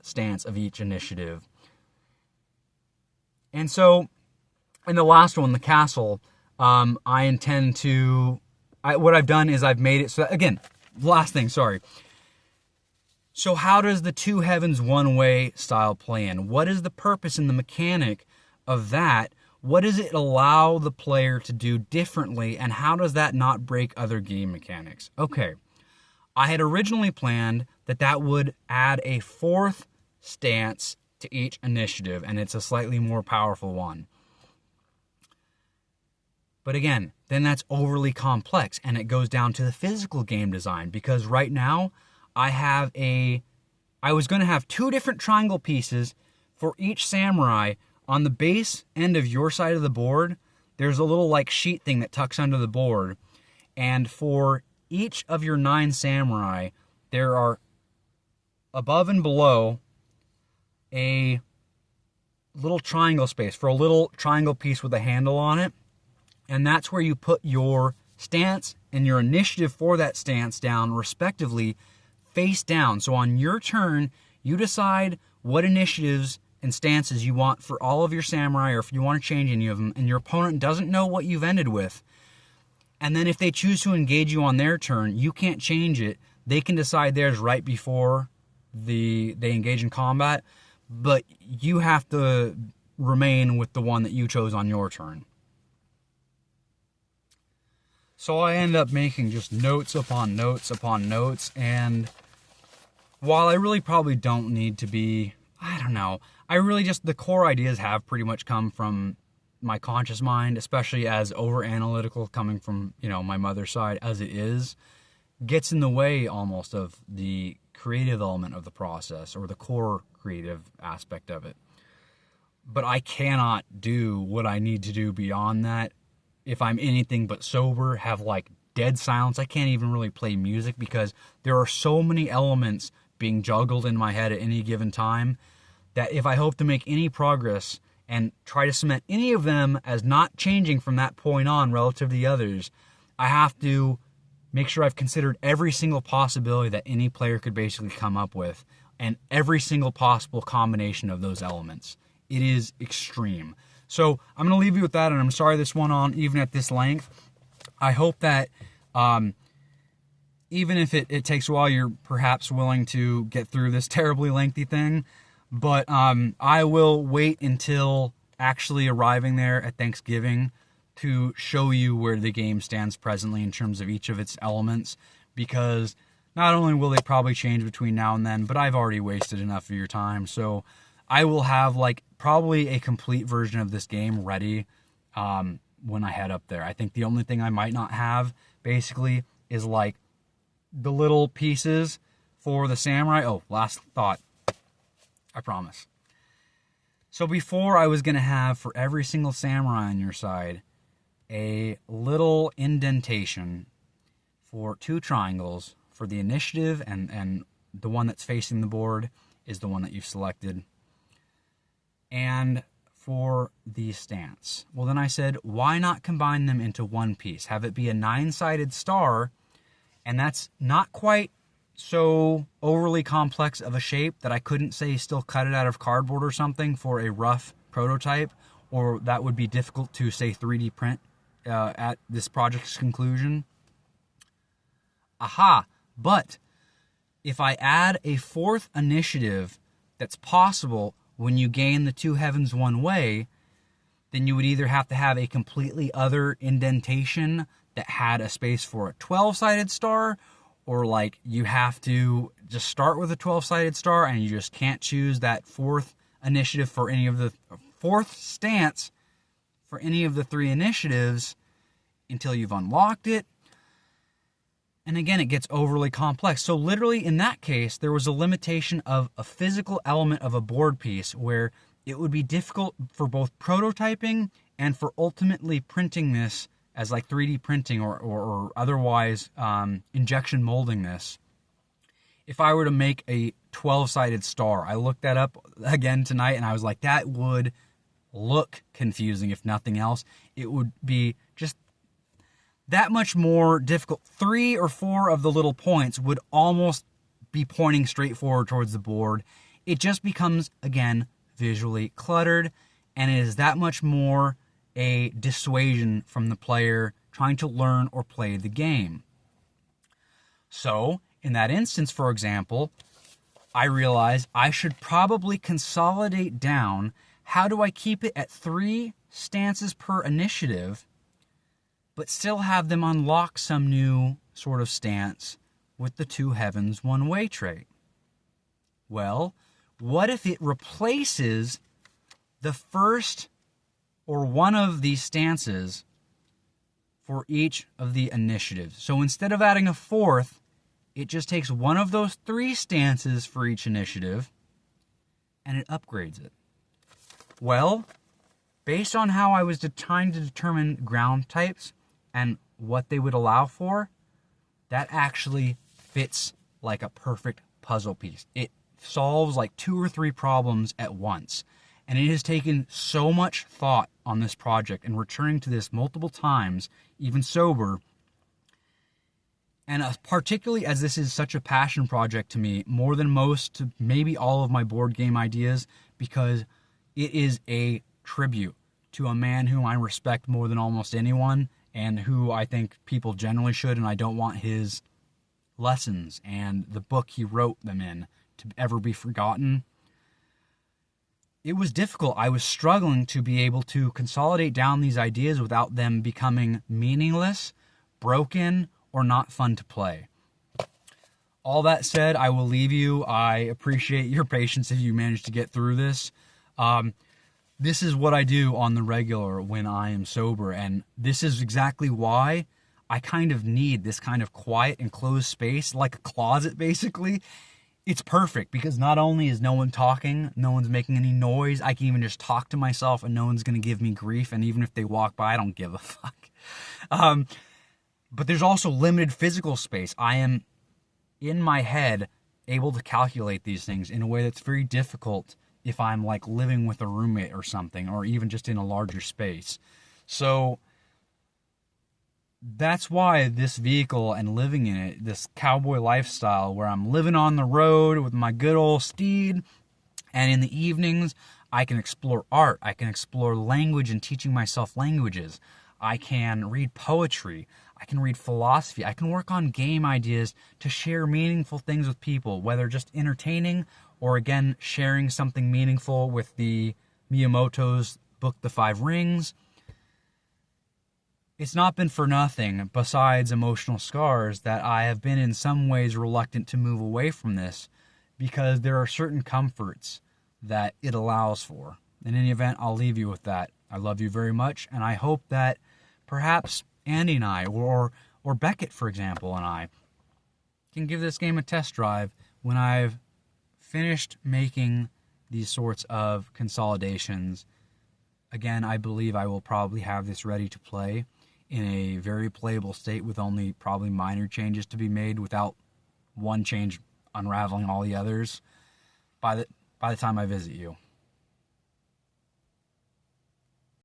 stance of each initiative. And so, in the last one, the castle, I intend to... what I've done is I've made it so that, again, last thing, sorry. So how does the two heavens one way style play in? What is the purpose and the mechanic of that? What does it allow the player to do differently, and how does that not break other game mechanics? Okay, I had originally planned that would add a fourth stance to each initiative, and it's a slightly more powerful one. But again, then that's overly complex, and it goes down to the physical game design, because right now I was going to have two different triangle pieces for each samurai. On the base end of your side of the board, there's a little like sheet thing that tucks under the board. And for each of your 9 samurai, there are above and below a little triangle space for a little triangle piece with a handle on it. And that's where you put your stance and your initiative for that stance down, respectively, face down. So on your turn, you decide what initiatives and stances you want for all of your samurai, or if you want to change any of them, and your opponent doesn't know what you've ended with. And then if they choose to engage you on their turn, you can't change it. They can decide theirs right before they engage in combat, but you have to remain with the one that you chose on your turn. So I end up making just notes upon notes upon notes, and while I really probably don't need to be, I don't know, the core ideas have pretty much come from my conscious mind, especially as over-analytical coming from, my mother's side as it is, gets in the way almost of the creative element of the process, or the core creative aspect of it. But I cannot do what I need to do beyond that if I'm anything but sober, have like dead silence. I can't even really play music because there are so many elements being juggled in my head at any given time that if I hope to make any progress and try to cement any of them as not changing from that point on relative to the others, I have to make sure I've considered every single possibility that any player could basically come up with, and every single possible combination of those elements. It is extreme. So I'm going to leave you with that, and I'm sorry this went on even at this length. I hope that even if it takes a while, you're perhaps willing to get through this terribly lengthy thing. But I will wait until actually arriving there at Thanksgiving to show you where the game stands presently in terms of each of its elements, because not only will they probably change between now and then, but I've already wasted enough of your time. So I will have probably a complete version of this game ready when I head up there. I think the only thing I might not have basically is the little pieces for the samurai. Oh, last thought. I promise. So before, I was going to have for every single samurai on your side a little indentation for 2 triangles for the initiative, and the one that's facing the board is the one that you've selected. And for the stance. Well, then I said, why not combine them into one piece? Have it be a 9-sided star, and that's not quite so overly complex of a shape that I couldn't say still cut it out of cardboard or something for a rough prototype, or that would be difficult to, say, 3D print at this project's conclusion. Aha! But if I add a 4th initiative that's possible when you gain the two heavens one way, then you would either have to have a completely other indentation that had a space for a 12-sided star, or you have to just start with a 12-sided star and you just can't choose that 4th initiative for any of the 4th stance for any of the 3 initiatives until you've unlocked it. And again, it gets overly complex. So literally in that case, there was a limitation of a physical element of a board piece where it would be difficult for both prototyping and for ultimately printing this as 3D printing or otherwise injection molding this. If I were to make a 12-sided star, I looked that up again tonight and I was like, that would look confusing if nothing else. It would be just that much more difficult. 3 or 4 of the little points would almost be pointing straight forward towards the board. it just becomes, again, visually cluttered, and it is that much more a dissuasion from the player trying to learn or play the game. So, in that instance, for example, I realized I should probably consolidate down how do I keep it at 3 stances per initiative, but still have them unlock some new sort of stance with the 2 heavens, 1 way trait. Well, what if it replaces the first or one of these stances for each of the initiatives? So instead of adding a 4th, it just takes one of those 3 stances for each initiative and it upgrades it. Well, based on how I was trying to determine ground types and what they would allow for, that actually fits like a perfect puzzle piece. It solves like 2 or 3 problems at once. And it has taken so much thought on this project and returning to this multiple times, even sober. And particularly as this is such a passion project to me, more than most, to maybe all of my board game ideas, because it is a tribute to a man whom I respect more than almost anyone, and who I think people generally should, and I don't want his lessons and the book he wrote them in to ever be forgotten. It was difficult. I was struggling to be able to consolidate down these ideas without them becoming meaningless, broken, or not fun to play. All that said, I will leave you. I appreciate your patience if you managed to get through this. This is what I do on the regular when I am sober, and this is exactly why I kind of need this kind of quiet, enclosed space, like a closet basically. It's perfect because not only is no one talking, no one's making any noise, I can even just talk to myself and no one's going to give me grief, and even if they walk by, I don't give a fuck. But there's also limited physical space. I am, in my head, able to calculate these things in a way that's very difficult if I'm like living with a roommate or something, or even just in a larger space. So that's why this vehicle and living in it, this cowboy lifestyle where I'm living on the road with my good old steed, and in the evenings I can explore art, I can explore language and teaching myself languages, I can read poetry, I can read philosophy, I can work on game ideas to share meaningful things with people, whether just entertaining or again sharing something meaningful with the Miyamoto's book The Five Rings. It's not been for nothing, besides emotional scars, that I have been in some ways reluctant to move away from this, because there are certain comforts that it allows for. In any event, I'll leave you with that. I love you very much, and I hope that perhaps Andy and I, or Beckett, for example, and I, can give this game a test drive when I've finished making these sorts of consolidations. Again, I believe I will probably have this ready to play in a very playable state with only probably minor changes to be made, without one change unraveling all the others by the time I visit you.